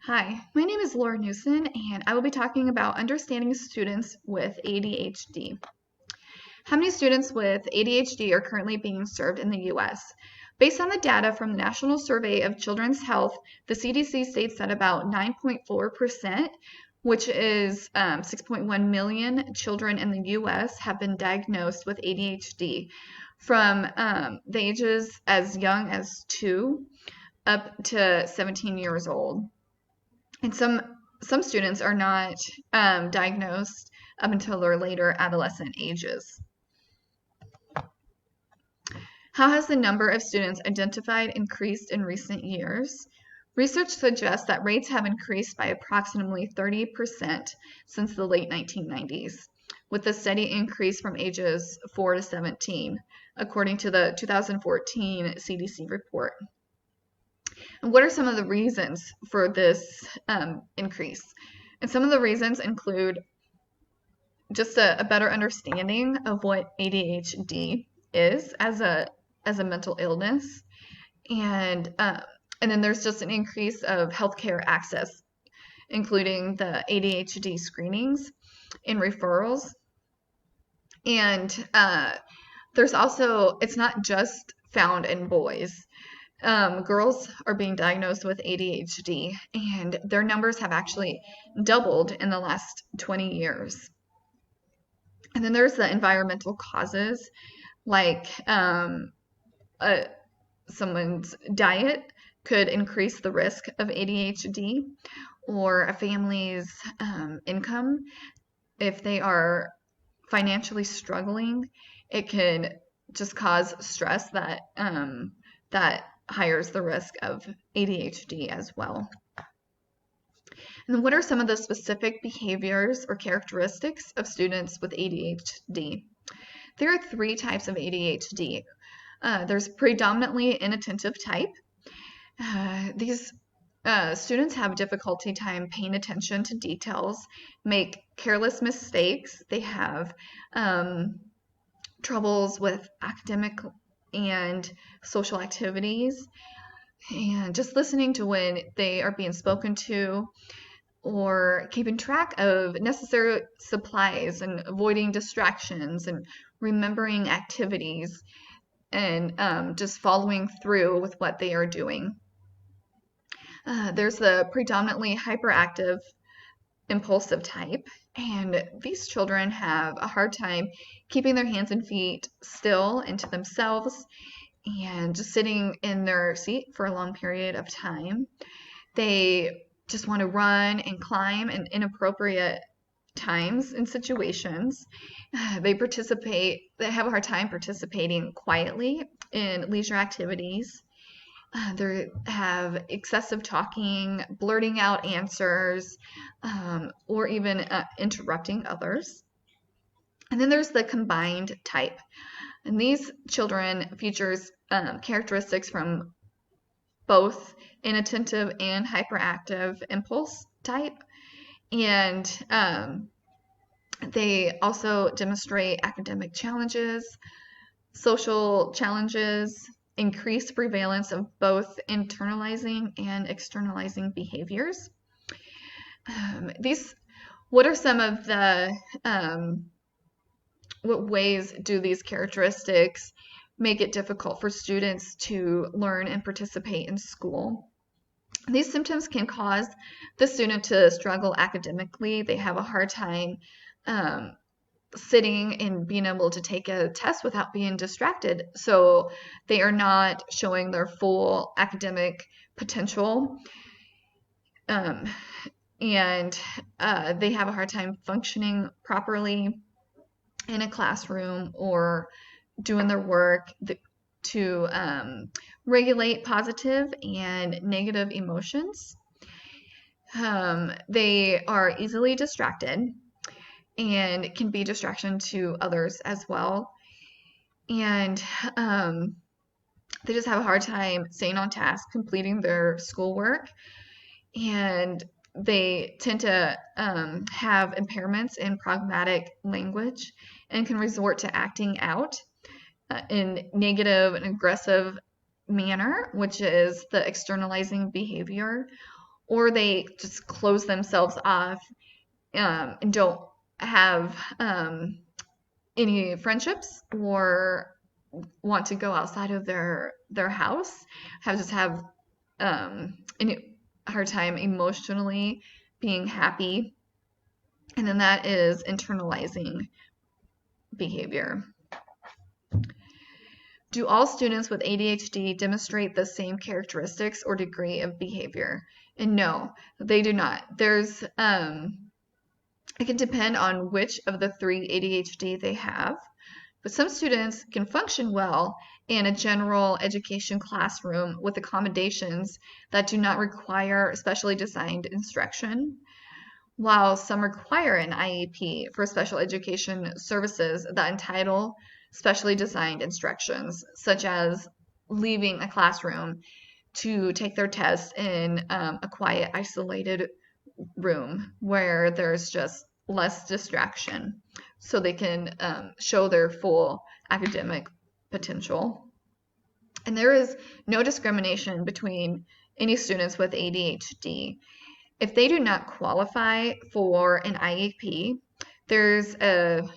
Hi, my name is Laura Newson, and I will be talking about understanding students with ADHD. How many students with ADHD are currently being served in the U.S.? Based on the data from the National Survey of Children's Health, the CDC states that about 9.4%, which is 6.1 million children in the U.S., have been diagnosed with ADHD from the ages as young as 2 up to 17 years old. And some students are not diagnosed up until their later adolescent ages. How has the number of students identified increased in recent years? Research suggests that rates have increased by approximately 30% since the late 1990s, with a steady increase from ages 4 to 17, according to the 2014 CDC report. And what are some of the reasons for this increase? And some of the reasons include just a better understanding of what ADHD is as a mental illness, and then there's just an increase of healthcare access, including the ADHD screenings and referrals. And there's also, it's not just found in boys. Girls are being diagnosed with ADHD, and their numbers have actually doubled in the last 20 years. And then there's the environmental causes, like someone's diet could increase the risk of ADHD, or a family's income. If they are financially struggling, it can just cause stress that higher the risk of ADHD as well. And then what are some of the specific behaviors or characteristics of students with ADHD? There are 3 types of ADHD. There's predominantly inattentive type. These students have difficulty time paying attention to details, make careless mistakes. They have troubles with academic and social activities, and just listening to when they are being spoken to, or keeping track of necessary supplies and avoiding distractions and remembering activities, and just following through with what they are doing. There's the predominantly hyperactive impulsive type, and these children have a hard time keeping their hands and feet still and to themselves, and just sitting in their seat for a long period of time. They just want to run and climb in inappropriate times and situations. They have a hard time participating quietly in leisure activities. They have excessive talking, blurting out answers, or even interrupting others. And then there's the combined type. And these children features characteristics from both inattentive and hyperactive impulse type. And they also demonstrate academic challenges, social challenges, increased prevalence of both internalizing and externalizing behaviors. What are some of the, what ways do these characteristics make it difficult for students to learn and participate in school? These symptoms can cause the student to struggle academically. They have a hard time sitting and being able to take a test without being distracted. So they are not showing their full academic potential. And they have a hard time functioning properly in a classroom or doing their work to regulate positive and negative emotions. They are easily distracted and can be a distraction to others as well. And they just have a hard time staying on task, completing their schoolwork. And they tend to have impairments in pragmatic language and can resort to acting out in negative and aggressive manner, which is the externalizing behavior, or they just close themselves off and don't have any friendships or want to go outside of their house, have any hard time emotionally being happy, and then that is internalizing behavior. Do all students with ADHD demonstrate the same characteristics or degree of behavior? And no, they do not. It can depend on which of the 3 ADHD they have, but some students can function well in a general education classroom with accommodations that do not require specially designed instruction, while some require an IEP for special education services that entitle specially designed instructions, such as leaving a classroom to take their tests in a quiet, isolated room where there's just less distraction so they can show their full academic potential. And there is no discrimination between any students with ADHD. If they do not qualify for an IEP, there's a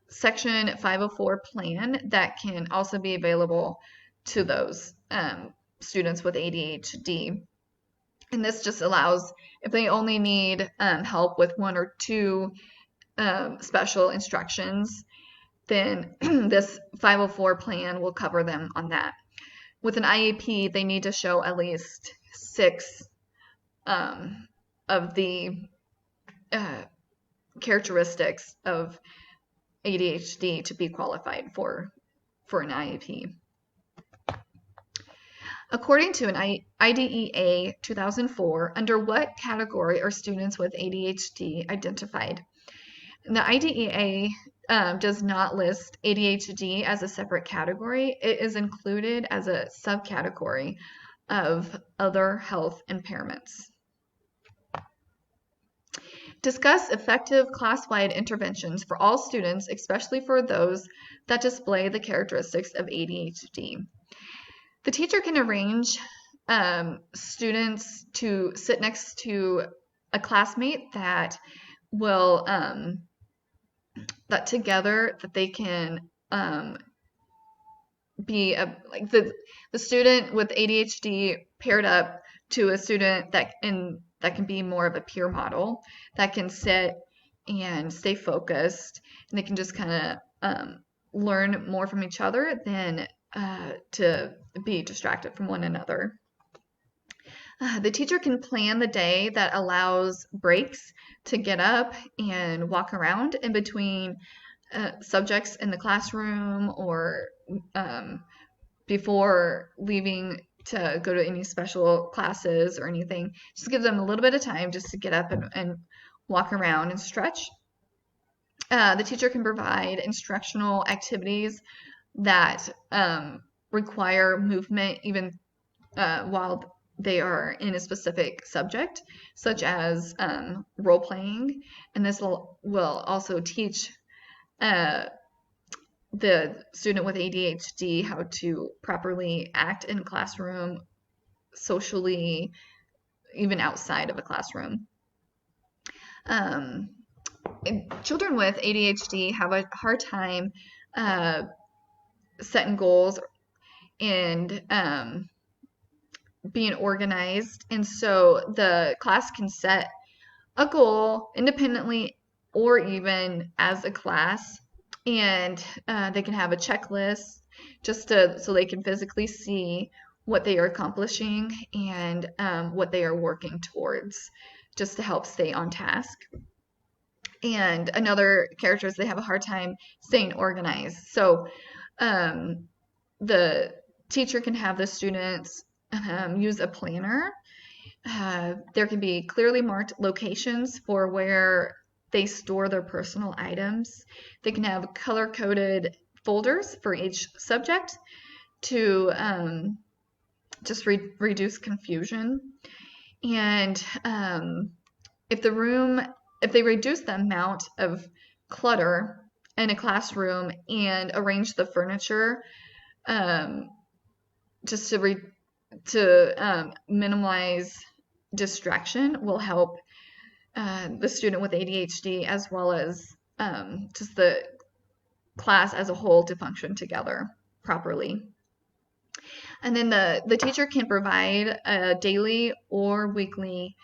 Section 504 plan that can also be available to those students with ADHD. And this just allows, if they only need help with 1 or 2 special instructions, then this 504 plan will cover them on that. With an IEP, they need to show at least 6 of the characteristics of ADHD to be qualified for an IEP. According to an IDEA 2004, under what category are students with ADHD identified? The IDEA does not list ADHD as a separate category. It is included as a subcategory of other health impairments. Discuss effective class-wide interventions for all students, especially for those that display the characteristics of ADHD. The teacher can arrange students to sit next to a classmate that will, that together that they can be like the student with ADHD paired up to a student that can be more of a peer model, that can sit and stay focused, and they can just kind of learn more from each other than to be distracted from one another. The teacher can plan the day that allows breaks to get up and walk around in between subjects in the classroom, or before leaving to go to any special classes or anything. Just give them a little bit of time just to get up and walk around and stretch. The teacher can provide instructional activities that require movement even while they are in a specific subject, such as role playing, and this will also teach the student with ADHD how to properly act in a classroom, socially, even outside of a classroom. Children with ADHD have a hard time setting goals and being organized, and so the class can set a goal independently or even as a class, and they can have a checklist just so they can physically see what they are accomplishing and what they are working towards, just to help stay on task. And another character is they have a hard time staying organized. So the teacher can have the students use a planner. There can be clearly marked locations for where they store their personal items. They can have color-coded folders for each subject to just reduce confusion. And if they reduce the amount of clutter in a classroom and arrange the furniture just to minimize distraction will help the student with ADHD as well as just the class as a whole to function together properly. And then the teacher can provide a daily or weekly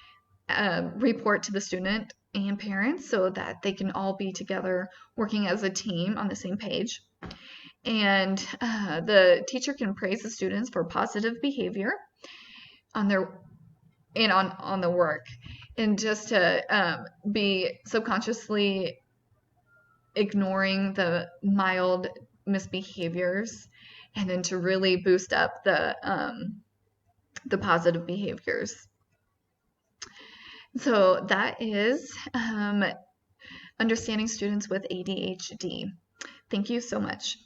report to the student and parents so that they can all be together working as a team on the same page. And the teacher can praise the students for positive behavior on their and on the work, and just to be subconsciously ignoring the mild misbehaviors, and then to really boost up the positive behaviors. So that is understanding students with ADHD. Thank you so much.